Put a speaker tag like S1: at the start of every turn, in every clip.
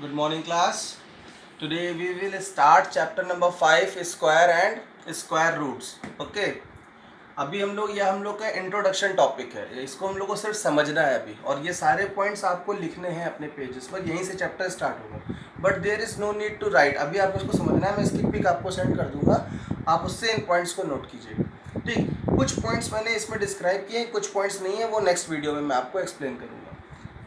S1: Good morning class. Today we will start chapter number 5 square and square roots. Okay. अभी हम लोग का introduction topic है, इसको हम लोग को सिर्फ समझना है अभी, और ये सारे पॉइंट्स आपको लिखने हैं अपने पेजेस पर, यहीं से चैप्टर स्टार्ट होगा. But there is no need to write. अभी आपको इसको समझना है. मैं इसकी पिक आपको सेंड कर दूंगा, आप उससे इन पॉइंट्स को नोट कीजिएगा. ठीक, कुछ पॉइंट्स मैंने इसमें डिस्क्राइब किए, कुछ पॉइंट्स नहीं है, वो नेक्स्ट वीडियो में मैं आपको एक्सप्लेन करूँगा.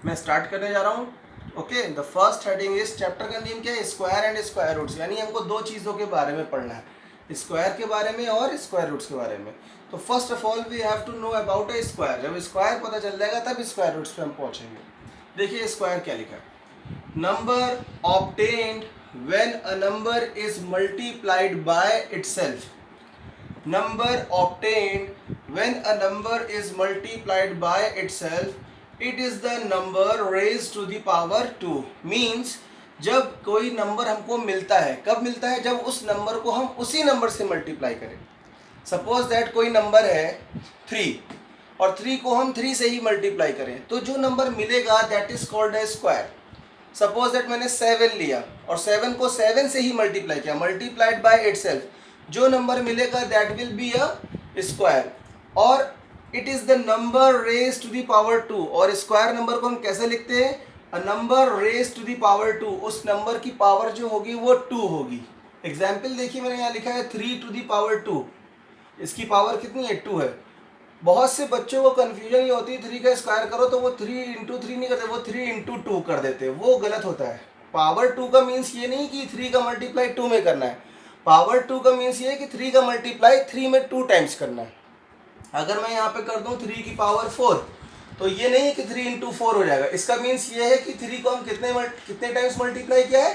S1: मैं स्टार्ट करने जा रहा हूँ. ओके, द फर्स्ट हेडिंग इस चैप्टर का नेम क्या है? Square and square roots. यानी हमको दो चीज़ों के बारे में पढ़ना है, स्क्वायर के बारे में और स्क्वायर रूट्स के बारे में. तो first of all we have to know about a square. जब स्क्वायर पता चल जाएगा तब स्क्वायर रूट्स पे हम पहुंचेंगे. देखिए स्क्वायर क्या लिखा है. Number obtained when a number is multiplied by itself. Number obtained when a number is multiplied by itself, it is the number raise to the power 2. Means जब कोई नंबर हमको मिलता है, कब मिलता है? जब उस नंबर को हम उसी नंबर से मल्टीप्लाई करें. सपोज दैट कोई नंबर है 3 और 3 को हम 3 से ही मल्टीप्लाई करें, तो जो नंबर मिलेगा that is called a square. Suppose that मैंने 7 लिया और 7 को 7 से ही मल्टीप्लाई किया, मल्टीप्लाइड बाय इटसेल्फ, जो नंबर मिलेगा that will be a square. और it is the number raise to the power 2. और स्क्वायर नंबर को हम कैसे लिखते हैं? A number raise to the power 2. उस नंबर की पावर जो होगी वो 2 होगी. एग्जाम्पल देखिए, मैंने यहाँ लिखा है 3 टू द पावर 2. इसकी पावर कितनी है? 2 है. बहुत से बच्चों को कन्फ्यूजन ये होती है 3 का स्क्वायर करो तो वो 3 इंटू 3 नहीं करते, वो 3 इंटू 2 कर देते हैं. वो गलत होता है. पावर 2 का मीन्स ये नहीं कि 3 का मल्टीप्लाई 2 में करना है. पावर 2 का मीन्स ये है कि 3 का मल्टीप्लाई 3 में 2 टाइम्स करना है. अगर मैं यहाँ पे कर दूँ 3 की पावर 4, तो ये नहीं है कि 3 इंटू 4 हो जाएगा. इसका मीन्स ये है कि 3 को हम कितने टाइम्स मल्टीप्लाई किया है?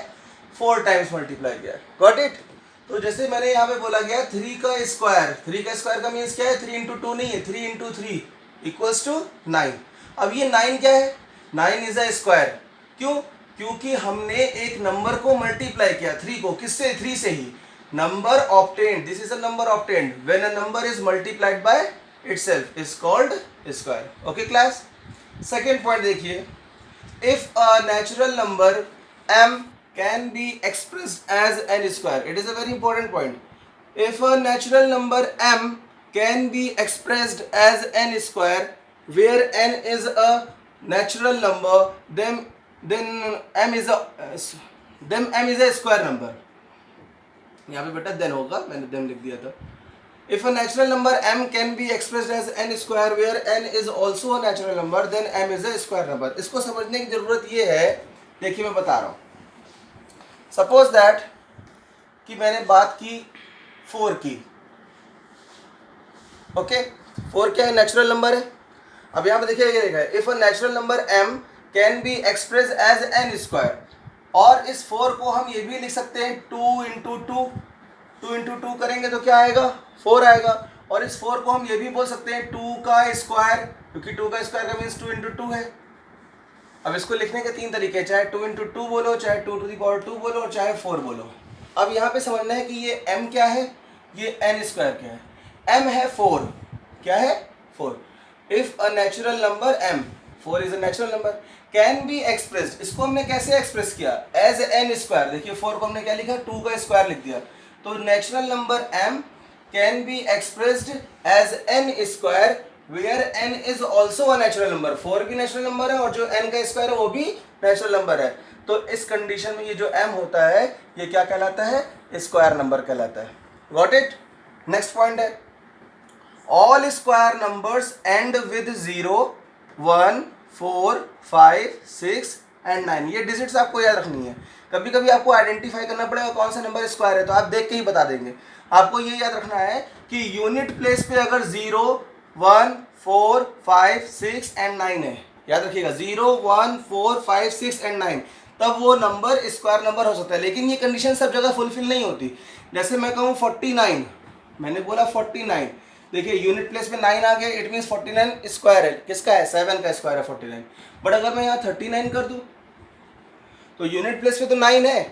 S1: 4 टाइम्स मल्टीप्लाई किया है. Got it. तो जैसे मैंने यहाँ पे बोला गया 3 का स्क्वायर का मीन्स क्या है? 3 इंटू 2 नहीं है, 3 इंटू 3 इक्वल्स टू 9. अब ये 9 क्या है? 9 इज अ स्क्वायर. क्यों? क्योंकि हमने एक नंबर को मल्टीप्लाई किया 3 को. किससे? 3 से ही. Number obtained, this is a number obtained when a number is multiplied by itself is called square. Okay class. Second point देखिए, if a natural number m can be expressed as n square. It is a very important point. If a natural number m can be expressed as n square, where n is a natural number, then m is a square number. यहाँ पे बेटा then होगा, मैंने then लिख दिया था. If a natural number m can be expressed as n square where n is also a natural number, then m is a square number. इसको समझने की जरूरत ये है. देखिए मैं बता रहा हूँ. सपोज दैट कि मैंने बात की 4 की. ओके, 4 क्या है? नेचुरल नंबर है. अब यहाँ पे देखिए क्या लिखा है, if a natural number m can be express as n square. और इस 4 को हम ये भी लिख सकते हैं 2 इंटू 2 करेंगे तो क्या आएगा? 4 आएगा. और इस 4 को हम ये भी बोल सकते हैं 2 का स्क्वायर, क्योंकि 2 का स्क्वायर का मीन्स 2 इंटू 2 है. अब इसको लिखने के 3 तरीके, चाहे 2 इंटू 2 बोलो, चाहे 2 टू द पावर 2 बोलो, और चाहे 4 बोलो. अब यहाँ पे समझना है कि ये m क्या है, ये n स्क्वायर क्या है. m है 4. क्या है? 4. If a natural number m, 4 is a natural number, can be expressed. इसको हमने कैसे एक्सप्रेस किया? As n square. देखिए 4 को हमने क्या लिखा? 2 का स्क्वायर लिख दिया. तो natural number m can be expressed as n square where n is also a natural number. 4 भी नेचुरल नंबर है और जो n का स्क्वायर है वो भी नेचुरल नंबर है. तो इस कंडीशन में ये जो m होता है ये क्या कहलाता है? स्क्वायर नंबर कहलाता है. Got it. नेक्स्ट पॉइंट है, all square numbers and with 0, 1, 4, 5, 6 and 9. ये डिजिट्स आपको याद रखनी है. कभी कभी आपको आइडेंटिफाई करना पड़ेगा कौन सा नंबर स्क्वायर है, तो आप देख के ही बता देंगे. आपको ये याद रखना है कि यूनिट प्लेस पे अगर 0, 1, 4, 5, 6 एंड 9 है, याद रखिएगा 0, 1, 4, 5, 6 एंड 9, तब वो नंबर स्क्वायर नंबर हो सकता है. लेकिन ये कंडीशन सब जगह फुलफिल नहीं होती. जैसे मैं कहूँ 49, मैंने बोला 49, देखिए यूनिट प्लेस में 9 आ गया, इट मीन्स 49 स्क्वायर है. किसका है? 7 का स्क्वायर है 49. बट अगर मैं यहाँ 39 कर दूँ तो यूनिट प्लेस पे तो 9 है,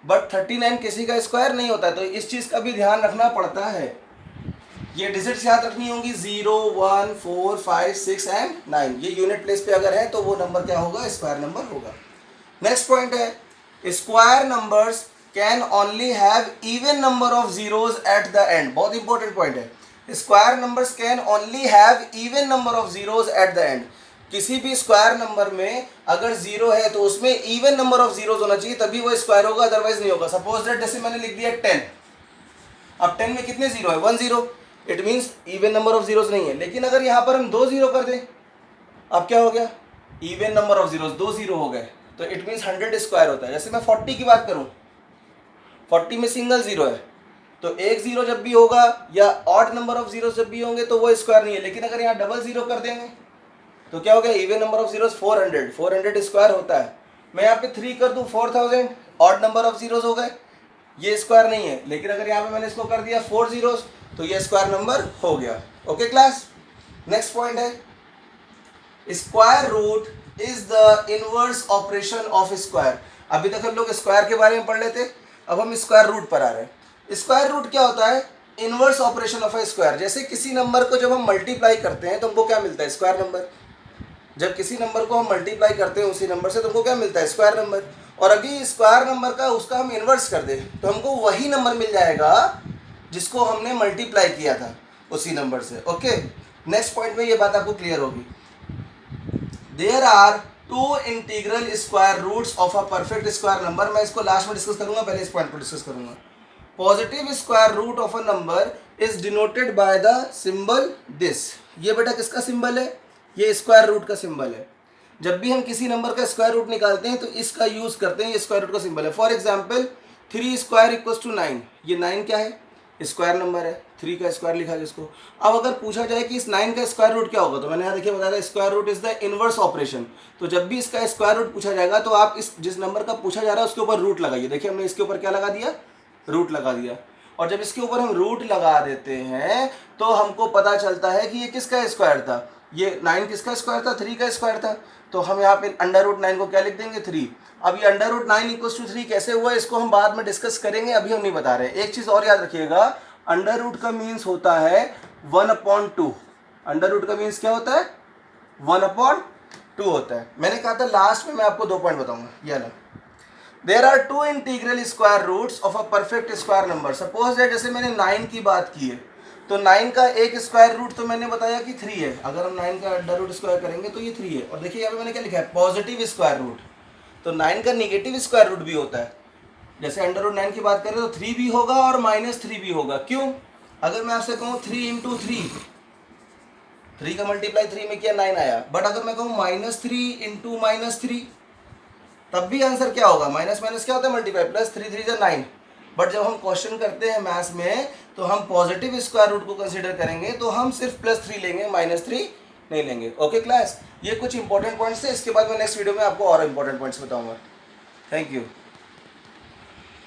S1: बट 39 किसी का स्क्वायर नहीं होता. तो इस चीज़ का भी ध्यान रखना पड़ता है. ये डिजिट्स याद रखनी होंगी 0, 1, 4, 5, 6 एंड 9. ये यूनिट प्लेस पे अगर है तो वो नंबर क्या होगा? स्क्वायर नंबर होगा. नेक्स्ट पॉइंट है square numbers can only have even number of zeros at the end. बहुत इंपॉर्टेंट पॉइंट है, square numbers can only have even number of zeros at the end. किसी भी square number में अगर zero है तो उसमें इवन नंबर ऑफ जीरोज होना चाहिए, तभी वो स्क्वायर होगा, अदरवाइज नहीं होगा। सपोज दैट जैसे मैंने लिख दिया 10, अब 10 में कितने जीरो है, 1 zero, it means even number of zeros नहीं है। लेकिन अगर यहाँ पर हम 2 जीरो कर दें, अब क्या हो गया, even number of zeros, 2 zero हो गए, तो इट मीन्स 100 स्क्वायर होता है। जैसे मैं 40 की बात करूँ, 40 में सिंगल जीरो है, तो एक जीरो जब भी होगा या ऑड नंबर ऑफ जीरो जब भी होंगे तो वो स्क्वायर नहीं है। लेकिन अगर यहाँ डबल जीरो कर देंगे तो क्या हो गया, even number of zeros 400, 400 square होता है। मैं यहाँ पे 3 कर दूँ 4000, ऑड नंबर ऑफ जीरोज हो गए, ये स्क्वायर नहीं है। लेकिन अगर यहाँ पे मैंने इसको कर दिया 4 जीरोज तो ये स्क्वायर नंबर हो गया। ओके क्लास, नेक्स्ट पॉइंट है square root is the inverse operation of square. अभी तक हम लोग स्क्वायर के बारे में पढ़ लेते, अब हम स्क्वायर रूट पर आ रहे हैं। स्क्वायर रूट क्या होता है, inverse operation of A square. जैसे किसी नंबर को जब हम मल्टीप्लाई करते हैं तो हमको क्या मिलता है, स्क्वायर नंबर। जब किसी नंबर को हम मल्टीप्लाई करते हैं उसी नंबर से तो हमको क्या मिलता है, स्क्वायर नंबर। और अभी स्क्वायर नंबर का उसका हम इन्वर्स कर दें तो हमको वही नंबर मिल जाएगा जिसको हमने मल्टीप्लाई किया था उसी नंबर से। ओके, नेक्स्ट पॉइंट में ये बात आपको क्लियर होगी। There are 2 integral square roots of a perfect square number. मैं इसको लास्ट में डिस्कस करूंगा, पहले इस पॉइंट को डिस्कस करूंगा। Positive square root of a number is denoted by the symbol this. ये बेटा किसका सिंबल है, ये स्क्वायर रूट का सिंबल है। जब भी हम किसी नंबर का स्क्वायर रूट निकालते हैं तो इसका यूज करते हैं, ये स्क्वायर रूट का सिंबल है। For example 3 square equals to 9, ये 9 क्या है, स्क्वायर नंबर है, 3 का स्क्वायर लिखा है इसको। अब अगर पूछा जाए कि इस 9 का स्क्वायर रूट क्या होगा, तो मैंने यहाँ देखिए बताया था square root is the inverse operation. तो जब भी इसका स्क्वायर रूट पूछा जाएगा तो आप इस जिस नंबर का पूछा जा रहा है उसके ऊपर रूट लगाइए। देखिए हमने इसके ऊपर क्या लगा दिया, रूट लगा दिया। और जब इसके ऊपर हम रूट लगा देते हैं तो हमको पता चलता है कि ये किसका स्क्वायर था, ये 9 किसका स्क्वायर था, 3 का स्क्वायर था। तो हम यहाँ पे अंडर रूट 9 को क्या लिख देंगे, 3। अब ये अंडर रूट 9 इक्वल्स टू 3 कैसे हुआ, इसको हम बाद में डिस्कस करेंगे, अभी हम नहीं बता रहे। एक चीज़ और याद रखिएगा, अंडर रूट का मीन्स होता है 1/2। अंडर रूट का मीन्स क्या होता है, 1/2 होता है। मैंने कहा था लास्ट में मैं आपको 2 पॉइंट बताऊंगा, ये अलग। There are 2 integral square roots of a perfect square number. Suppose that जैसे मैंने 9 की बात की है तो 9 का एक स्क्वायर रूट तो मैंने बताया कि 3 है। अगर हम 9 का अंडर रूट स्क्वायर करेंगे तो ये 3 है। और देखिए यहाँ पे मैंने क्या लिखा है, पॉजिटिव स्क्वायर रूट। तो 9 का निगेटिव स्क्वायर रूट भी होता है। जैसे अंडर रूट 9 की बात करें तो 3 भी होगा और -3 भी होगा। क्यों, अगर मैं आपसे कहूँ 3 इंटू 3 का मल्टीप्लाई 3 में किया 9 आया, बट अगर मैं कहूँ -3 इंटू -3 तब भी आंसर क्या होगा, माइनस माइनस क्या होता है, मल्टीप्लाई, प्लस 3 3 जा 9। बट जब हम क्वेश्चन करते हैं मैथ्स में तो हम पॉजिटिव स्क्वायर रूट को कंसीडर करेंगे, तो हम सिर्फ +3 लेंगे, -3 नहीं लेंगे। ओके क्लास, ये कुछ इंपॉर्टेंट पॉइंट्स थे। इसके बाद मैं नेक्स्ट वीडियो में आपको और इंपॉर्टेंट पॉइंट्स बताऊंगा। Thank you.